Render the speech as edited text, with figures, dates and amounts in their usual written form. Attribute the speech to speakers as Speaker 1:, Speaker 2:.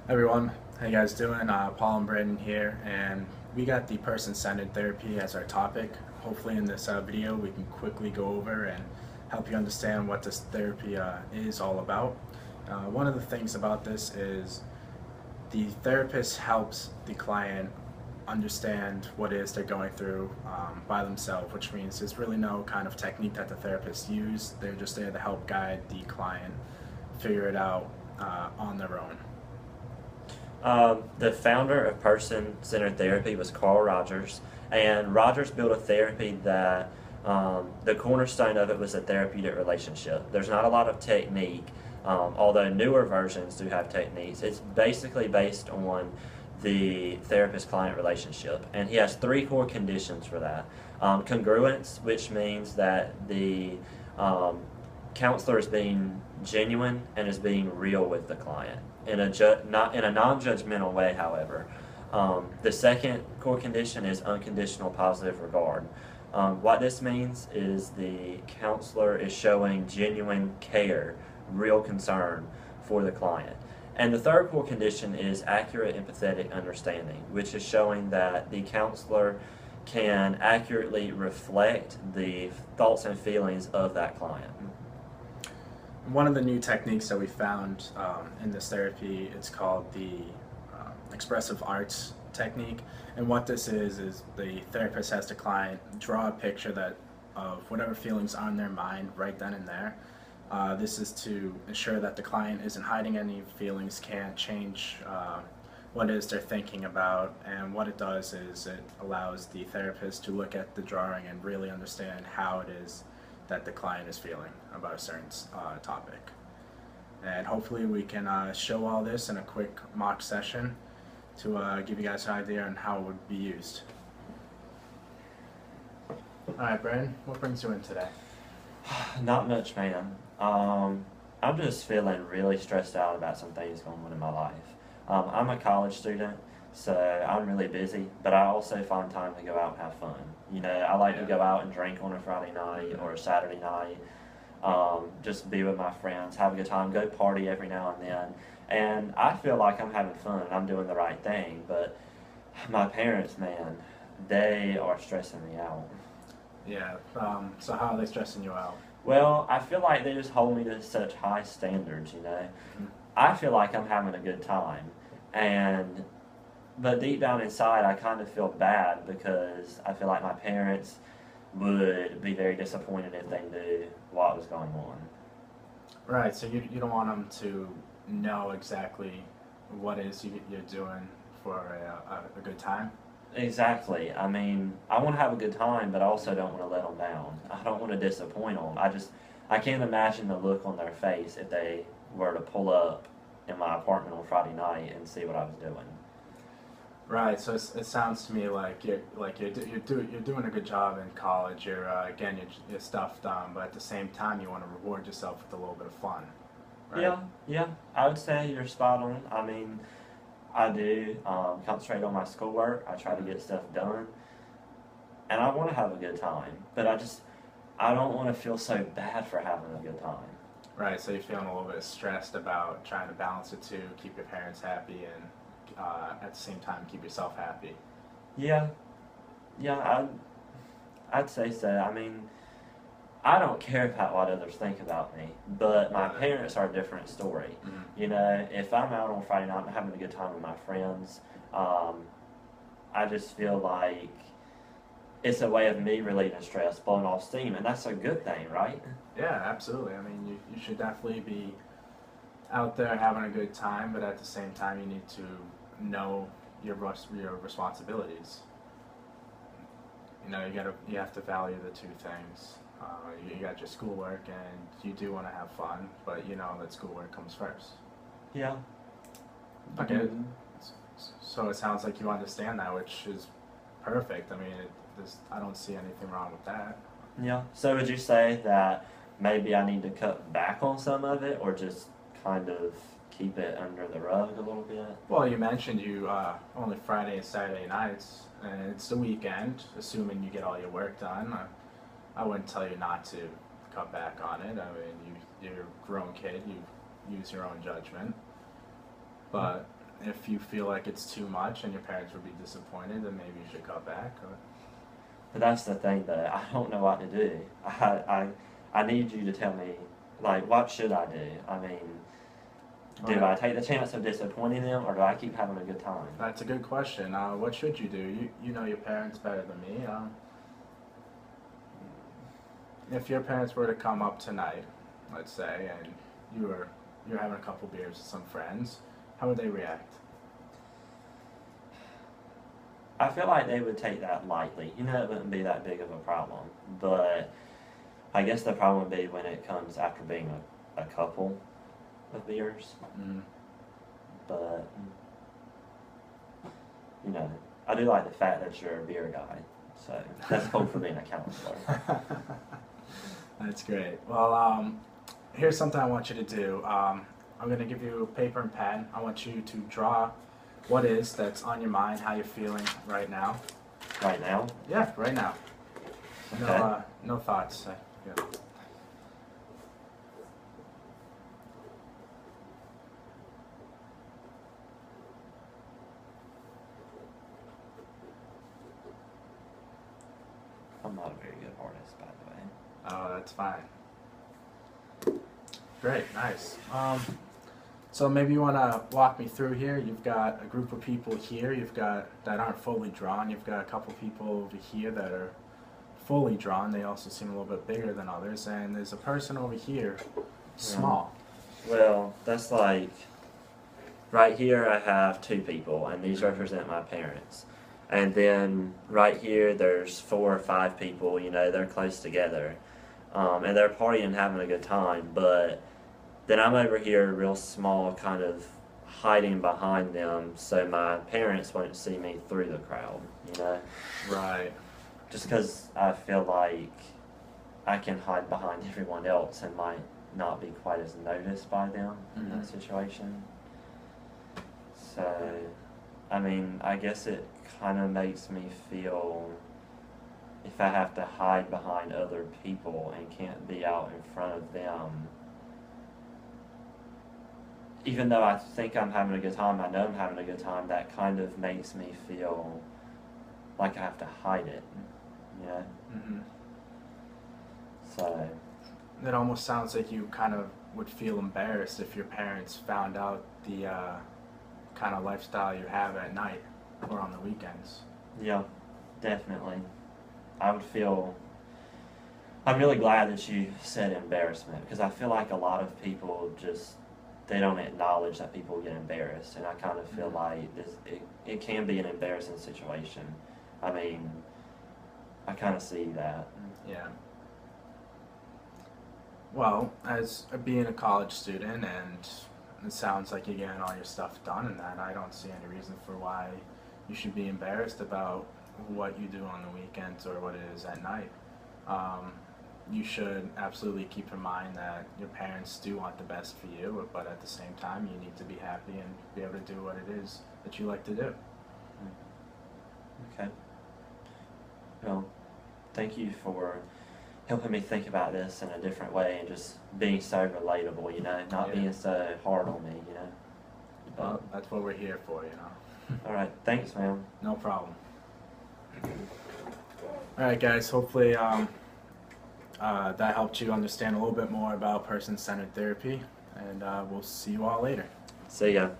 Speaker 1: Everyone, how you guys doing? Paul and Brandon here, and we got the person-centered therapy as our topic. Hopefully, in this video, we can quickly go over and help you understand what this therapy is all about. One of the things about this is the therapist helps the client understand what it is they're going through by themselves, which means there's really no kind of technique that the therapist use. They're just there to help guide the client figure it out on their own.
Speaker 2: The founder of person-centered therapy was Carl Rogers, and Rogers built a therapy that the cornerstone of it was a therapeutic relationship. There's not a lot of technique, although newer versions do have techniques. It's basically based on the therapist-client relationship, and he has three core conditions for that. Congruence, which means that the counselor is being genuine and is being real with the client in not in a non-judgmental way, however. The second core condition is unconditional positive regard. What this means is the counselor is showing genuine care, real concern for the client. And the third core condition is accurate empathetic understanding, which is showing that the counselor can accurately reflect the thoughts and feelings of that client.
Speaker 1: One of the new techniques that we found in this therapy, it's called the expressive arts technique. And what this is the therapist has the client draw a picture of whatever feelings on their mind right then and there. This is to ensure that the client isn't hiding any feelings, can't change what it is they're thinking about, and what it does is it allows the therapist to look at the drawing and really understand how it is that the client is feeling about a certain topic. And hopefully we can show all this in a quick mock session to give you guys an idea on how it would be used. Alright, Brandon, what brings you in today?
Speaker 2: Not much, man. I'm just feeling really stressed out about some things going on in my life. I'm a college student, so I'm really busy, but I also find time to go out and have fun. You know, I like to go out and drink on a Friday night or a Saturday night, just be with my friends, have a good time, go party every now and then. And I feel like I'm having fun and I'm doing the right thing, but my parents, man, they are stressing me out.
Speaker 1: Yeah, so how are they stressing you out?
Speaker 2: Well, I feel like they just hold me to such high standards, you know. I feel like I'm having a good time, and but deep down inside, I kind of feel bad because I feel like my parents would be very disappointed if they knew what was going on.
Speaker 1: Right, so you don't want them to know exactly what it is you're doing for a good time?
Speaker 2: Exactly. I mean, I want to have a good time, but I also don't want to let them down. I don't want to disappoint them. I can't imagine the look on their face if they were to pull up in my apartment on Friday night and see what I was doing.
Speaker 1: Right. So it sounds to me like you're doing a good job in college. You're getting your stuff done, but at the same time, you want to reward yourself with a little bit of fun, right?
Speaker 2: Yeah, yeah. I would say you're spot on. I mean, I do concentrate on my schoolwork. I try to get stuff done, and I want to have a good time. But I don't want to feel so bad for having a good time.
Speaker 1: Right. So you're feeling a little bit stressed about trying to balance the two, keep your parents happy, and at the same time keep yourself happy.
Speaker 2: Yeah, yeah. I'd say so. I mean, I don't care about what others think about me, but my parents are a different story. You know, if I'm out on Friday night and having a good time with my friends, I just feel like it's a way of me relieving stress, blowing off steam, and that's a good thing, right?
Speaker 1: Yeah, absolutely. I mean, you should definitely be out there having a good time, but at the same time, you need to know your responsibilities. You know, you have to value the two things. You got your schoolwork, and you do want to have fun, but you know that schoolwork comes first.
Speaker 2: Yeah.
Speaker 1: Okay, so it sounds like you understand that, which is perfect. I mean, I don't see anything wrong with that.
Speaker 2: Yeah. So would you say that maybe I need to cut back on some of it, or just kind of keep it under the rug a little bit?
Speaker 1: Well, you mentioned you only Friday and Saturday nights, and it's the weekend, assuming you get all your work done. I wouldn't tell you not to cut back on it. I mean, you're a grown kid, you use your own judgment. But if you feel like it's too much and your parents would be disappointed, then maybe you should cut back. Or...
Speaker 2: But that's the thing, though. I don't know what to do. I need you to tell me, like, what should I do? I mean, do I take the chance of disappointing them, or do I keep having a good time?
Speaker 1: That's a good question. What should you do? You know your parents better than me. If your parents were to come up tonight, let's say, and you're having a couple beers with some friends, how would they react?
Speaker 2: I feel like they would take that lightly. You know, it wouldn't be that big of a problem. But I guess the problem would be when it comes after being a couple of beers.
Speaker 1: Mm-hmm.
Speaker 2: But, you know, I do like the fact that you're a beer guy. So that's hope for being a counselor.
Speaker 1: That's great. Well, here's something I want you to do. I'm going to give you a paper and pen. I want you to draw what is that's on your mind, how you're feeling right now.
Speaker 2: Right now?
Speaker 1: Yeah, right now.
Speaker 2: Okay.
Speaker 1: No thoughts. Yeah.
Speaker 2: I'm not a very good artist, by the way.
Speaker 1: Oh, that's fine. Great, nice. So maybe you want to walk me through here. You've got a group of people here. You've got that aren't fully drawn. You've got a couple people over here that are fully drawn. They also seem a little bit bigger than others. And there's a person over here, small.
Speaker 2: Well, that's like, right here I have 2 people, and these represent my parents. And then right here there's 4 or 5 people, you know, they're close together. And they're partying and having a good time, but then I'm over here real small, kind of hiding behind them so my parents won't see me through the crowd, you know?
Speaker 1: Right.
Speaker 2: Just because I feel like I can hide behind everyone else and might not be quite as noticed by them in that situation. So, I mean, I guess it kind of makes me feel if I have to hide behind other people and can't be out in front of them, even though I think I'm having a good time, I know I'm having a good time, that kind of makes me feel like I have to hide it, you know?
Speaker 1: Mm-hmm.
Speaker 2: So...
Speaker 1: It almost sounds like you kind of would feel embarrassed if your parents found out the kind of lifestyle you have at night or on the weekends.
Speaker 2: Yeah, definitely. I would feel... I'm really glad that you said embarrassment, because I feel like a lot of people just... they don't acknowledge that people get embarrassed, and I kind of feel like it can be an embarrassing situation. I mean, I kind of see that.
Speaker 1: Yeah. Well, as being a college student, and it sounds like you're getting all your stuff done and that, I don't see any reason for why you should be embarrassed about what you do on the weekends or what it is at night. You should absolutely keep in mind that your parents do want the best for you, but at the same time you need to be happy and be able to do what it is that you like to do.
Speaker 2: Okay. Well, thank you for helping me think about this in a different way and just being so relatable, you know, not being so hard on me, you know.
Speaker 1: Well, that's what we're here for, you know.
Speaker 2: All right, thanks, man.
Speaker 1: No problem. All right, guys, hopefully that helped you understand a little bit more about person-centered therapy, and we'll see you all later.
Speaker 2: See ya.